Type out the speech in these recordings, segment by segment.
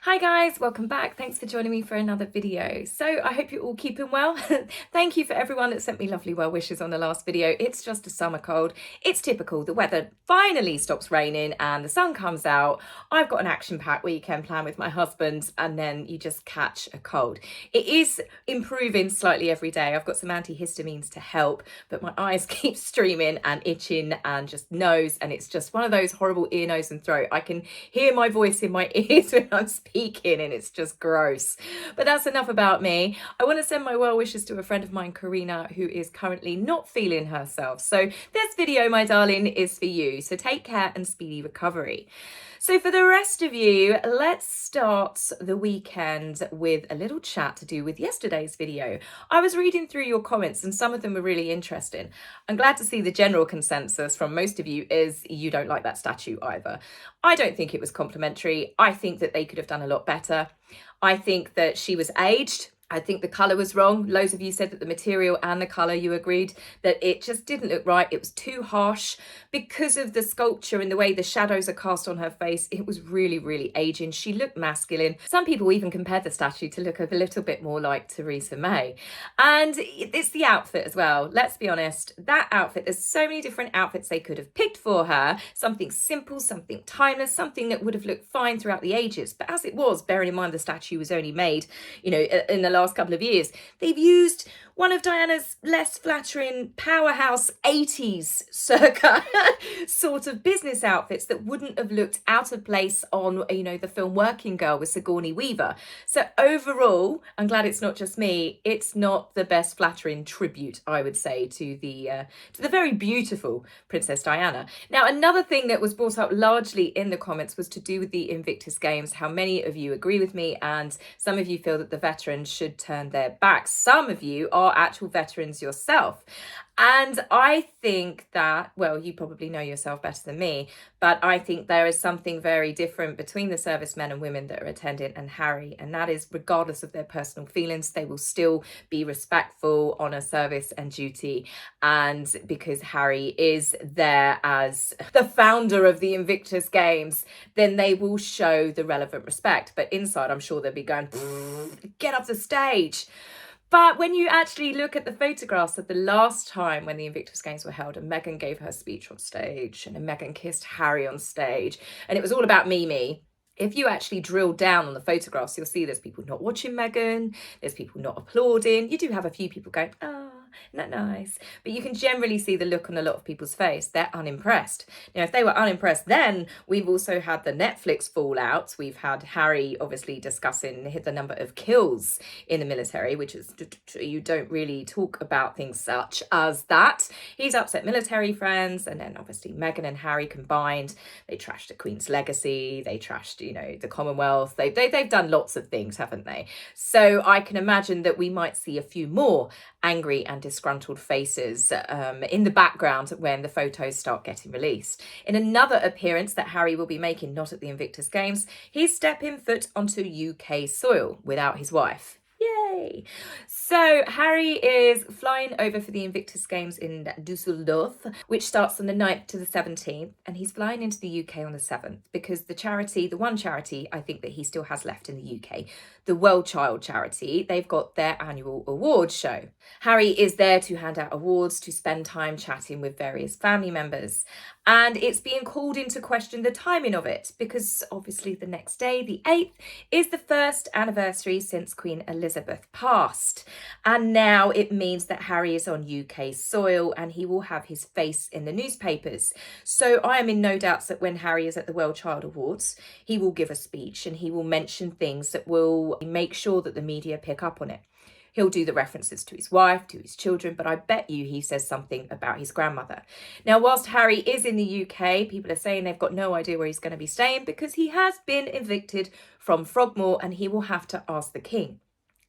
Hi guys, welcome back. Thanks for joining me for another video. So I hope you're all keeping well. Thank you for everyone that sent me lovely well wishes on the last video. It's just a summer cold. It's typical. The weather finally stops raining and the sun comes out. I've got an action-packed weekend plan with my husband and then you just catch a cold. It is improving slightly every day. I've got some antihistamines to help, but my eyes keep streaming and itching and just nose, and it's just one of those horrible ear, nose and throat. I can hear my voice in my ears when I'm speaking and it's just gross. But that's enough about me. I want to send my well wishes to a friend of mine, Karina, who is currently not feeling herself. So this video, my darling, is for you. So take care and speedy recovery. So for the rest of you, let's start the weekend with a little chat to do with yesterday's video. I was reading through your comments and some of them were really interesting. I'm glad to see the general consensus from most of you is you don't like that statue either. I don't think it was complimentary. I think that they could have done a lot better. I think that she was aged. I think the colour was wrong. Loads of you said that the material and the colour, you agreed that it just didn't look right. It was too harsh because of the sculpture and the way the shadows are cast on her face. It was really, really aging. She looked masculine. Some people even compared the statue to look a little bit more like Theresa May. And it's the outfit as well. Let's be honest, that outfit, there's so many different outfits they could have picked for her. Something simple, something timeless, something that would have looked fine throughout the ages. But as it was, bearing in mind the statue was only made, in the last couple of years, they've used one of Diana's less flattering powerhouse 80s circa sort of business outfits that wouldn't have looked out of place on, the film Working Girl with Sigourney Weaver. So overall, I'm glad it's not just me, it's not the best flattering tribute, I would say, to the very beautiful Princess Diana. Now, another thing that was brought up largely in the comments was to do with the Invictus Games, how many of you agree with me and some of you feel that the veterans should turn their backs. Some of you are actual veterans yourself. And I think that, well, you probably know yourself better than me, but I think there is something very different between the servicemen and women that are attending and Harry, and that is regardless of their personal feelings, they will still be respectful, honour service and duty. And because Harry is there as the founder of the Invictus Games, then they will show the relevant respect. But inside, I'm sure they'll be going, get off the stage. But when you actually look at the photographs of the last time when the Invictus Games were held and Meghan gave her speech on stage and Meghan kissed Harry on stage and it was all about me, if you actually drill down on the photographs, you'll see there's people not watching Meghan, there's people not applauding. You do have a few people going, oh, isn't that nice? But you can generally see the look on a lot of people's face. They're unimpressed. Now, if they were unimpressed then, we've also had the Netflix fallout. We've had Harry obviously discussing the number of kills in the military, which is, you don't really talk about things such as that. He's upset military friends. And then obviously Meghan and Harry combined, they trashed the Queen's legacy. They trashed, the Commonwealth. They've done lots of things, haven't they? So I can imagine that we might see a few more angry and disgruntled faces in the background when the photos start getting released. In another appearance that Harry will be making, not at the Invictus Games, he's stepping foot onto UK soil without his wife. Yay! So Harry is flying over for the Invictus Games in Dusseldorf, which starts on the 9th to the 17th, and he's flying into the UK on the 7th because the one charity I think that he still has left in the UK, the WellChild charity, they've got their annual awards show. Harry is there to hand out awards, to spend time chatting with various family members, and it's being called into question the timing of it because obviously the next day, the 8th, is the first anniversary since Queen Elizabeth passed. And now it means that Harry is on UK soil and he will have his face in the newspapers. So I am in no doubt that when Harry is at the WellChild Awards, he will give a speech and he will mention things that will make sure that the media pick up on it. He'll do the references to his wife, to his children, but I bet you he says something about his grandmother. Now, whilst Harry is in the UK, people are saying they've got no idea where he's going to be staying because he has been evicted from Frogmore and he will have to ask the King.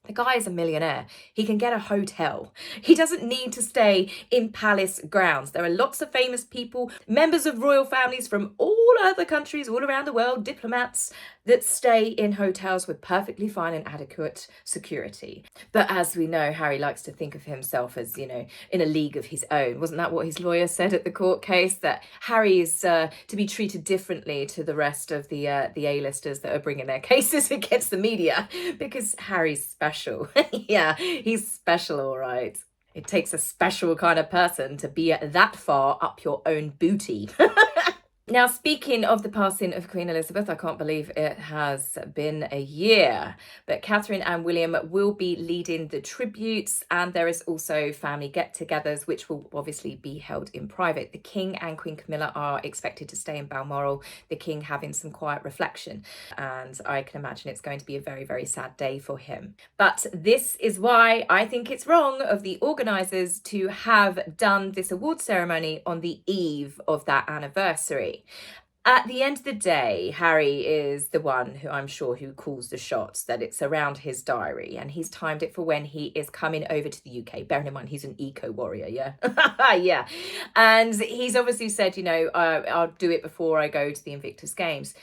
The guy is a millionaire. He can get a hotel. He doesn't need to stay in palace grounds. There are lots of famous people, members of royal families from all other countries, all around the world, diplomats, that stay in hotels with perfectly fine and adequate security. But as we know, Harry likes to think of himself as, you know, in a league of his own. Wasn't that what his lawyer said at the court case? That Harry is to be treated differently to the rest of the A-listers that are bringing their cases against the media, because Harry's special. Yeah, he's special, all right. It takes a special kind of person to be that far up your own booty. Now, speaking of the passing of Queen Elizabeth, I can't believe it has been a year, but Catherine and William will be leading the tributes, and there is also family get-togethers, which will obviously be held in private. The King and Queen Camilla are expected to stay in Balmoral, the King having some quiet reflection, and I can imagine it's going to be a very, very sad day for him. But this is why I think it's wrong of the organisers to have done this award ceremony on the eve of that anniversary. At the end of the day, Harry is the one who I'm sure who calls the shots, that it's around his diary, and he's timed it for when he is coming over to the UK. Bearing in mind, he's an eco-warrior, yeah? Yeah. And he's obviously said, you know, I'll do it before I go to the Invictus Games.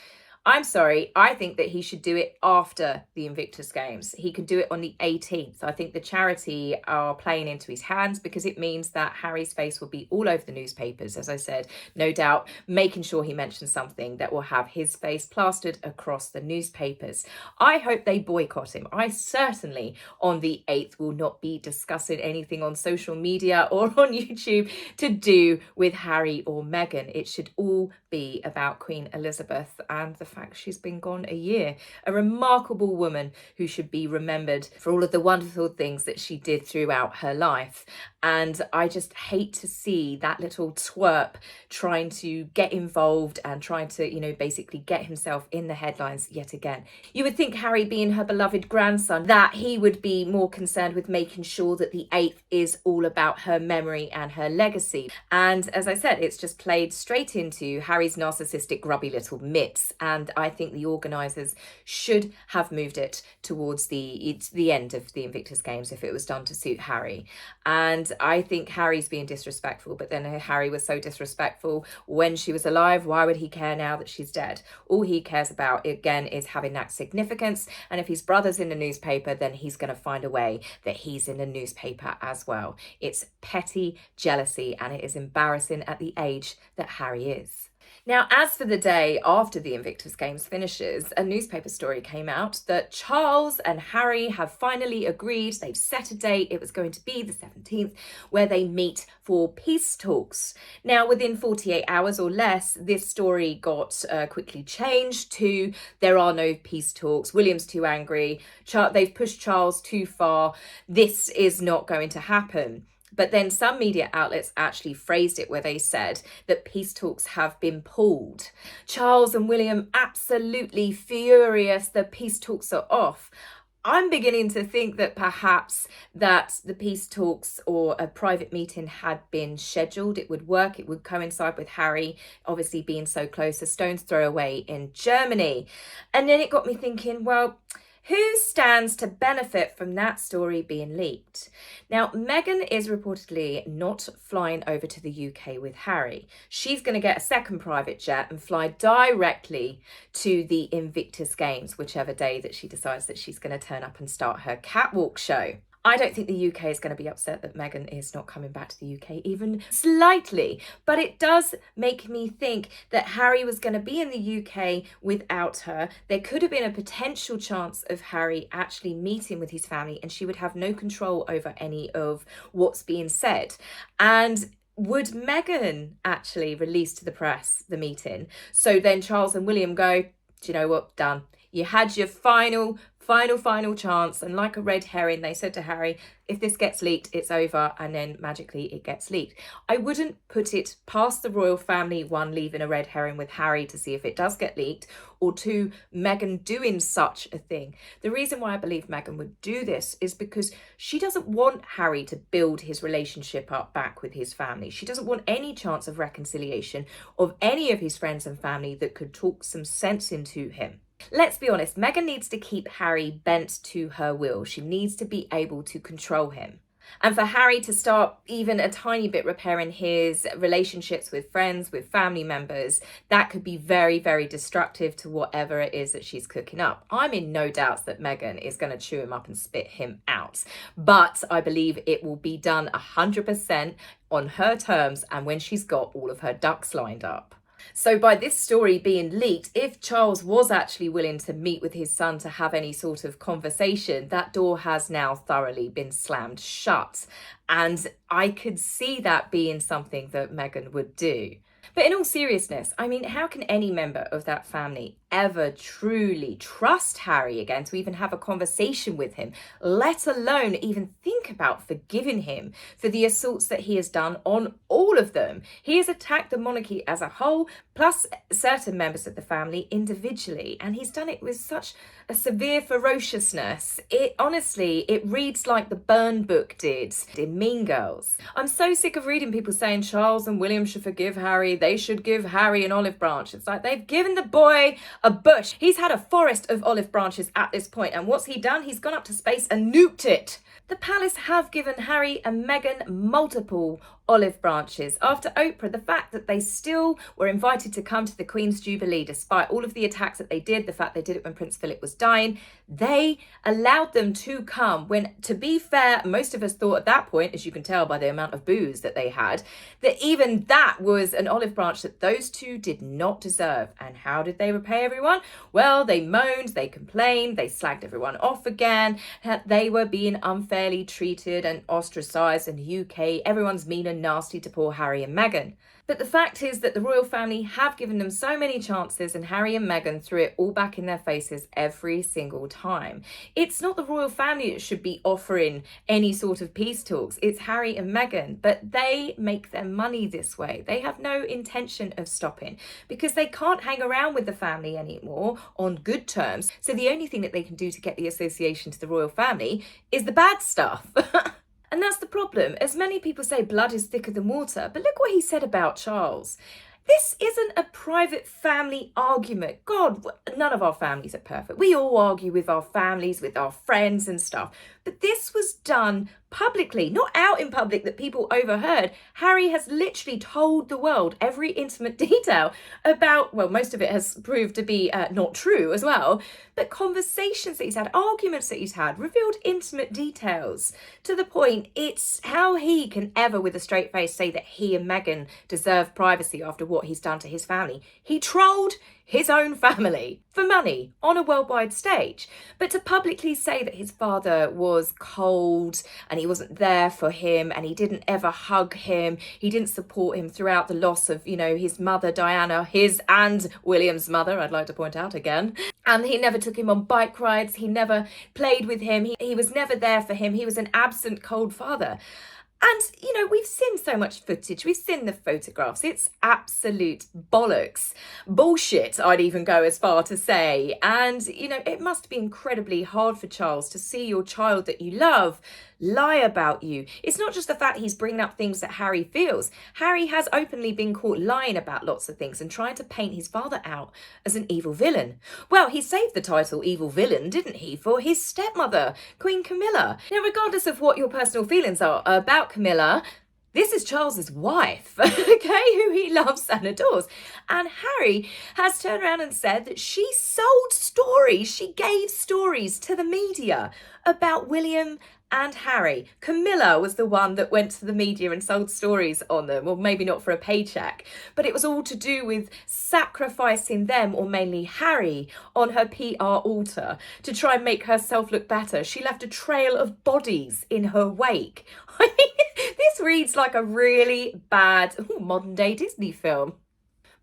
I'm sorry, I think that he should do it after the Invictus Games. He could do it on the 18th. I think the charity are playing into his hands, because it means that Harry's face will be all over the newspapers, as I said, no doubt making sure he mentions something that will have his face plastered across the newspapers. I hope they boycott him. I certainly on the 8th will not be discussing anything on social media or on YouTube to do with Harry or Meghan. It should all be about Queen Elizabeth and the fact she's been gone a year. A remarkable woman who should be remembered for all of the wonderful things that she did throughout her life. And I just hate to see that little twerp trying to get involved and trying to, you know, basically get himself in the headlines yet again. You would think, Harry being her beloved grandson, that he would be more concerned with making sure that the 8th is all about her memory and her legacy. And as I said, it's just played straight into Harry's narcissistic, grubby little mitts. And I think the organisers should have moved it towards the end of the Invictus Games if it was done to suit Harry. And I think Harry's being disrespectful, but then Harry was so disrespectful when she was alive. Why would he care now that she's dead? All he cares about, again, is having that significance. And if his brother's in the newspaper, then he's going to find a way that he's in the newspaper as well. It's petty jealousy, and it is embarrassing at the age that Harry is. Now, as for the day after the Invictus Games finishes, a newspaper story came out that Charles and Harry have finally agreed. They've set a date. It was going to be the 17th, where they meet for peace talks. Now, within 48 hours or less, this story got quickly changed to there are no peace talks. William's too angry. They've pushed Charles too far. This is not going to happen. But then some media outlets actually phrased it where they said that peace talks have been pulled. Charles and William absolutely furious that peace talks are off. I'm beginning to think that perhaps that the peace talks or a private meeting had been scheduled. It would work. It would coincide with Harry obviously being so close, a stone's throw away in Germany. And then it got me thinking, well, who stands to benefit from that story being leaked? Now, Meghan is reportedly not flying over to the UK with Harry. She's going to get a second private jet and fly directly to the Invictus Games, whichever day that she decides that she's going to turn up and start her catwalk show. I don't think the UK is going to be upset that Meghan is not coming back to the UK even slightly, but it does make me think that Harry was going to be in the UK without her. There could have been a potential chance of Harry actually meeting with his family, and she would have no control over any of what's being said. And would Meghan actually release to the press the meeting? So then Charles and William go, do you know what, done. You had your final chance, and like a red herring, they said to Harry, if this gets leaked, it's over, and then magically it gets leaked. I wouldn't put it past the royal family, one, leaving a red herring with Harry to see if it does get leaked, or two, Meghan doing such a thing. The reason why I believe Meghan would do this is because she doesn't want Harry to build his relationship up back with his family. She doesn't want any chance of reconciliation of any of his friends and family that could talk some sense into him. Let's be honest, Meghan needs to keep Harry bent to her will. She needs to be able to control him. And for Harry to start even a tiny bit repairing his relationships with friends, with family members, that could be very, very destructive to whatever it is that she's cooking up. I'm in no doubts that Meghan is going to chew him up and spit him out. But I believe it will be done 100% on her terms and when she's got all of her ducks lined up. So by this story being leaked, if Charles was actually willing to meet with his son to have any sort of conversation, that door has now thoroughly been slammed shut. And I could see that being something that Meghan would do. But in all seriousness, I mean, how can any member of that family ever truly trust Harry again to even have a conversation with him, let alone even think about forgiving him for the assaults that he has done on all of them? He has attacked the monarchy as a whole, plus certain members of the family individually, and he's done it with such a severe ferociousness. It honestly, it reads like the Burn book did in Mean Girls. I'm so sick of reading people saying Charles and William should forgive Harry, they should give Harry an olive branch. It's like they've given the boy a bush. He's had a forest of olive branches at this point, and what's he done? He's gone up to space and nuked it. The palace have given Harry and Meghan multiple olive branches. After Oprah, the fact that they still were invited to come to the Queen's Jubilee, despite all of the attacks that they did, the fact they did it when Prince Philip was dying, they allowed them to come when, to be fair, most of us thought at that point, as you can tell by the amount of booze that they had, that even that was an olive branch that those two did not deserve. And how did they repay everyone? Well, they moaned, they complained, they slagged everyone off again, they were being unfairly treated and ostracised in the UK. Everyone's mean and nasty to poor Harry and Meghan. But the fact is that the royal family have given them so many chances, and Harry and Meghan threw it all back in their faces every single time. It's not the royal family that should be offering any sort of peace talks. It's Harry and Meghan, but they make their money this way. They have no intention of stopping because they can't hang around with the family anymore on good terms. So the only thing that they can do to get the association to the royal family is the bad stuff. And that's the problem. As many people say, blood is thicker than water. But look what he said about Charles. This isn't a private family argument. God, none of our families are perfect. We all argue with our families, with our friends and stuff. But this was done publicly, not out in public that people overheard. Harry has literally told the world every intimate detail about, well, most of it has proved to be not true as well, but conversations that he's had, arguments that he's had, revealed intimate details to the point it's how he can ever with a straight face say that he and Meghan deserve privacy after what he's done to his family. He trolled his own family for money on a worldwide stage. But to publicly say that his father was cold and he wasn't there for him and he didn't ever hug him, he didn't support him throughout the loss of, his mother Diana, his and William's mother, I'd like to point out again. And he never took him on bike rides, he never played with him, he was never there for him, he was an absent, cold father. And, we've seen so much footage. We've seen the photographs. It's absolute bollocks. Bullshit, I'd even go as far to say. And, it must be incredibly hard for Charles to see your child that you love lie about you. It's not just the fact he's bringing up things that Harry feels. Harry has openly been caught lying about lots of things and trying to paint his father out as an evil villain. Well, he saved the title evil villain, didn't he, for his stepmother, Queen Camilla. Now, regardless of what your personal feelings are about Camilla, this is Charles's wife, okay, who he loves and adores. And Harry has turned around and said that she sold stories, she gave stories to the media about William and Harry. Camilla was the one that went to the media and sold stories on them, or maybe not for a paycheck, but it was all to do with sacrificing them, or mainly Harry, on her PR altar to try and make herself look better. She left a trail of bodies in her wake. I mean, this reads like a really bad modern day Disney film.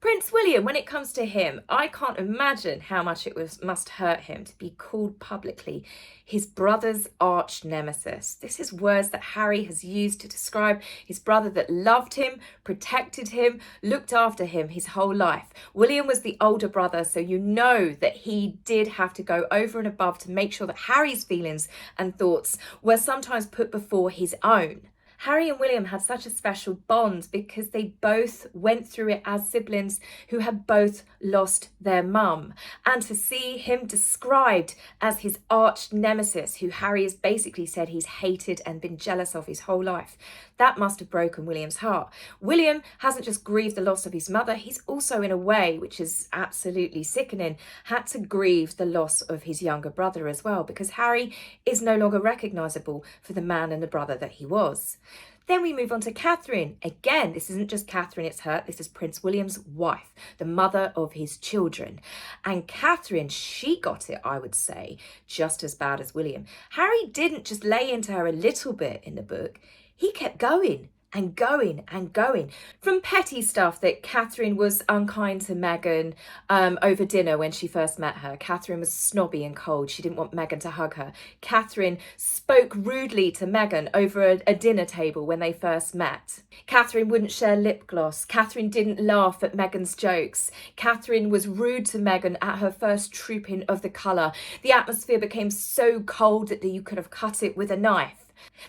Prince William, when it comes to him, I can't imagine how much it must hurt him to be called publicly his brother's arch nemesis. This is words that Harry has used to describe his brother that loved him, protected him, looked after him his whole life. William was the older brother, so you know that he did have to go over and above to make sure that Harry's feelings and thoughts were sometimes put before his own. Harry and William had such a special bond because they both went through it as siblings who had both lost their mum. And to see him described as his arch nemesis, who Harry has basically said he's hated and been jealous of his whole life, that must have broken William's heart. William hasn't just grieved the loss of his mother, he's also, in a way, which is absolutely sickening, had to grieve the loss of his younger brother as well, because Harry is no longer recognisable for the man and the brother that he was. Then we move on to Catherine. Again, this isn't just Catherine it's hurt, this is Prince William's wife, the mother of his children. And Catherine, she got it, I would say, just as bad as William. Harry didn't just lay into her a little bit in the book, he kept going and going and going. From petty stuff that Catherine was unkind to Meghan over dinner when she first met her. Catherine was snobby and cold. She didn't want Meghan to hug her. Catherine spoke rudely to Meghan over a dinner table when they first met. Catherine wouldn't share lip gloss. Catherine didn't laugh at Meghan's jokes. Catherine was rude to Meghan at her first trooping of the colour. The atmosphere became so cold that you could have cut it with a knife.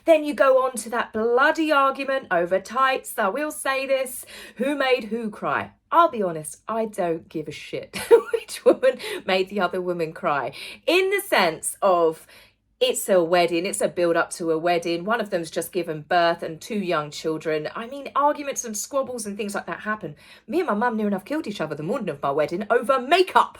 Then you go on to that bloody argument over tights. I will say this, who made who cry? I'll be honest, I don't give a shit which woman made the other woman cry. In the sense of, it's a wedding, it's a build up to a wedding. One of them's just given birth and 2 young children. I mean, arguments and squabbles and things like that happen. Me and my mum near enough killed each other the morning of my wedding over makeup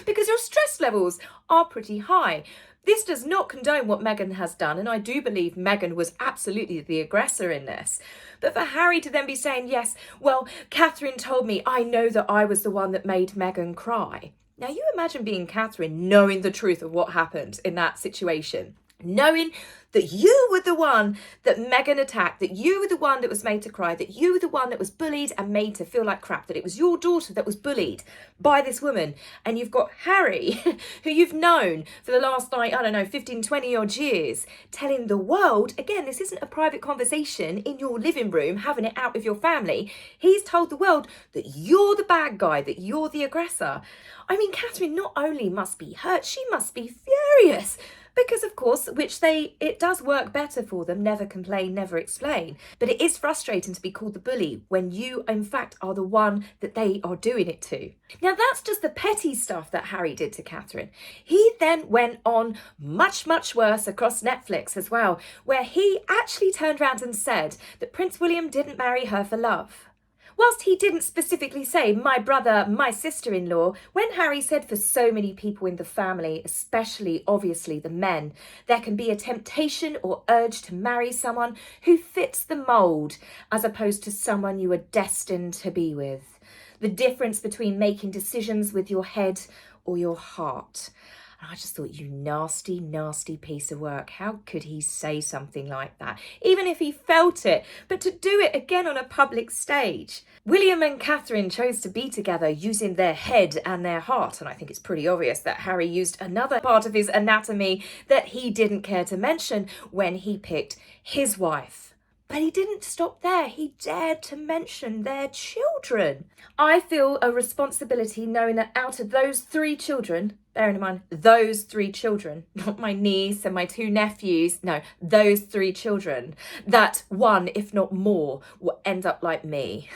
because your stress levels are pretty high. This does not condone what Meghan has done, and I do believe Meghan was absolutely the aggressor in this. But for Harry to then be saying, yes, well, Catherine told me, I know that I was the one that made Meghan cry. Now, you imagine being Catherine, knowing the truth of what happened in that situation. Knowing that you were the one that Meghan attacked, that you were the one that was made to cry, that you were the one that was bullied and made to feel like crap, that it was your daughter that was bullied by this woman. And you've got Harry, who you've known for the last, 15, 20 odd years, telling the world, again, this isn't a private conversation in your living room, having it out with your family. He's told the world that you're the bad guy, that you're the aggressor. I mean, Catherine not only must be hurt, she must be furious. Because, of course, it does work better for them, never complain, never explain. But it is frustrating to be called the bully when you, in fact, are the one that they are doing it to. Now, that's just the petty stuff that Harry did to Catherine. He then went on much, much worse across Netflix as well, where he actually turned around and said that Prince William didn't marry her for love. Whilst he didn't specifically say, my brother, my sister-in-law, when Harry said for so many people in the family, especially obviously the men, there can be a temptation or urge to marry someone who fits the mould as opposed to someone you are destined to be with. The difference between making decisions with your head or your heart. And I just thought, you nasty, nasty piece of work. How could he say something like that? Even if he felt it, but to do it again on a public stage. William and Catherine chose to be together using their head and their heart. And I think it's pretty obvious that Harry used another part of his anatomy that he didn't care to mention when he picked his wife. But he didn't stop there. He dared to mention their children. I feel a responsibility knowing that out of those 3 children, bearing in mind those 3 children, not my niece and my 2 nephews, no, those 3 children, that one, if not more, will end up like me.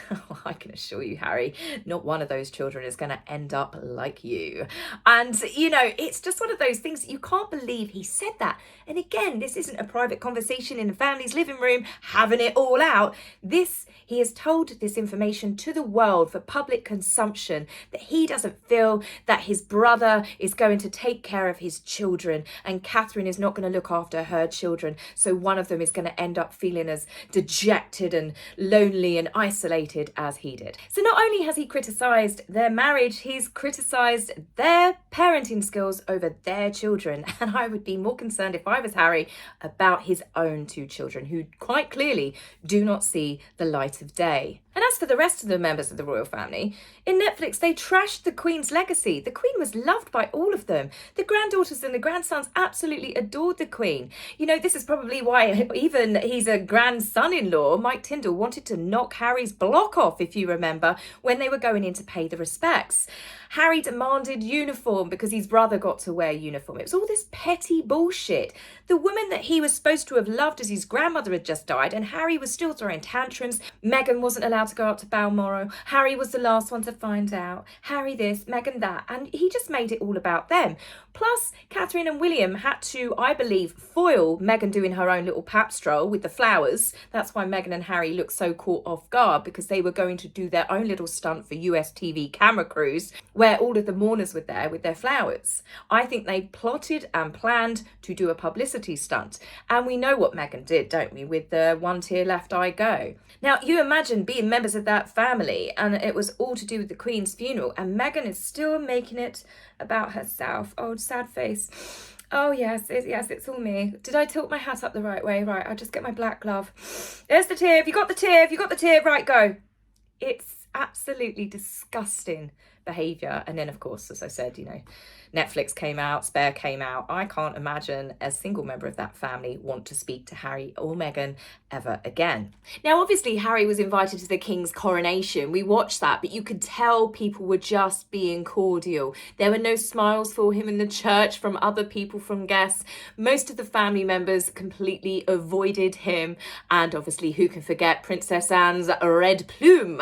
I can assure you, Harry, not one of those children is going to end up like you. And, it's just one of those things that you can't believe he said that. And again, this isn't a private conversation in the family's living room, having it all out. He has told this information to the world for public consumption, that he doesn't feel that his brother is going to take care of his children and Catherine is not going to look after her children. So one of them is going to end up feeling as dejected and lonely and isolated as he did. So not only has he criticised their marriage, he's criticised their parenting skills over their children. And I would be more concerned if I was Harry about his own 2 children, who quite clearly do not see the light of day. And as for the rest of the members of the royal family, in Netflix they trashed the Queen's legacy. The Queen was loved by all of them. The granddaughters and the grandsons absolutely adored the Queen. This is probably why even he's a grandson-in-law, Mike Tyndall, wanted to knock Harry's block off, if you remember, when they were going in to pay the respects. Harry demanded uniform because his brother got to wear uniform. It was all this petty bullshit. The woman that he was supposed to have loved as his grandmother had just died, and Harry was still throwing tantrums. Meghan wasn't allowed to go up to Balmoral. Harry was the last one to find out. Harry this, Meghan that, and he just made it all about them. Plus, Catherine and William had to, I believe, foil Meghan doing her own little pap stroll with the flowers. That's why Meghan and Harry looked so caught off guard, because they were going to do their own little stunt for US TV camera crews where all of the mourners were there with their flowers. I think they plotted and planned to do a publicity stunt. And we know what Meghan did, don't we, with the one tear left I go. Now, you imagine being members of that family and it was all to do with the Queen's funeral, and Meghan is still making it about herself. Oh, sad face. Oh, yes, it's all me. Did I tilt my hat up the right way? Right, I'll just get my black glove. There's the tear. Have you got the tear? Have you got the tear? Right, go. It's absolutely disgusting behaviour. And then, of course, as I said, you know, Netflix came out, Spare came out. I can't imagine a single member of that family want to speak to Harry or Meghan ever again. Now, obviously, Harry was invited to the King's coronation. We watched that, but you could tell people were just being cordial. There were no smiles for him in the church from other people, from guests. Most of the family members completely avoided him. And obviously, who can forget Princess Anne's red plume?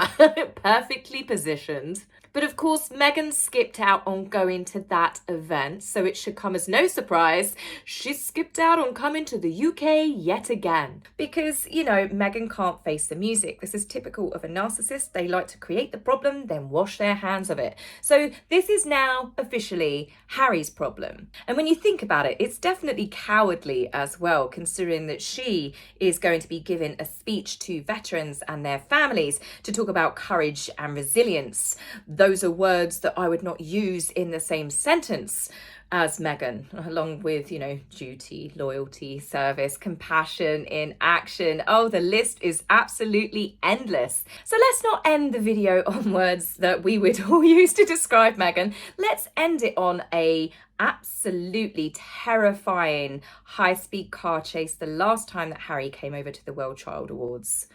Perfectly positioned. But of course, Meghan skipped out on going to that event, so it should come as no surprise she skipped out on coming to the UK yet again. Because, you know, Meghan can't face the music. This is typical of a narcissist. They like to create the problem, then wash their hands of it. So this is now officially Harry's problem. And when you think about it, it's definitely cowardly as well, considering that she is going to be giving a speech to veterans and their families to talk about courage and resilience. Those are words that I would not use in the same sentence as Meghan, along with, you know, duty, loyalty, service, compassion in action. Oh, the list is absolutely endless. So let's not end the video on words that we would all use to describe Meghan. Let's end it on a absolutely terrifying high-speed car chase the last time that Harry came over to the WellChild Awards.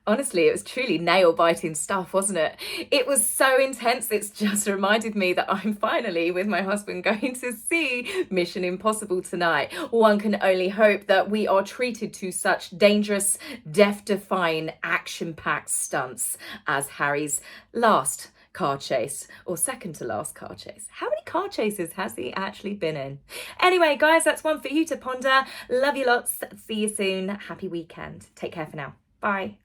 Honestly, it was truly nail-biting stuff, wasn't it? It was so intense, it's just reminded me that I'm finally, with my husband, going to see Mission Impossible tonight. One can only hope that we are treated to such dangerous, death-defying, action-packed stunts as Harry's last car chase, or second to last car chase. How many car chases has he actually been in? Anyway, guys, that's one for you to ponder. Love you lots. See you soon. Happy weekend. Take care for now. Bye.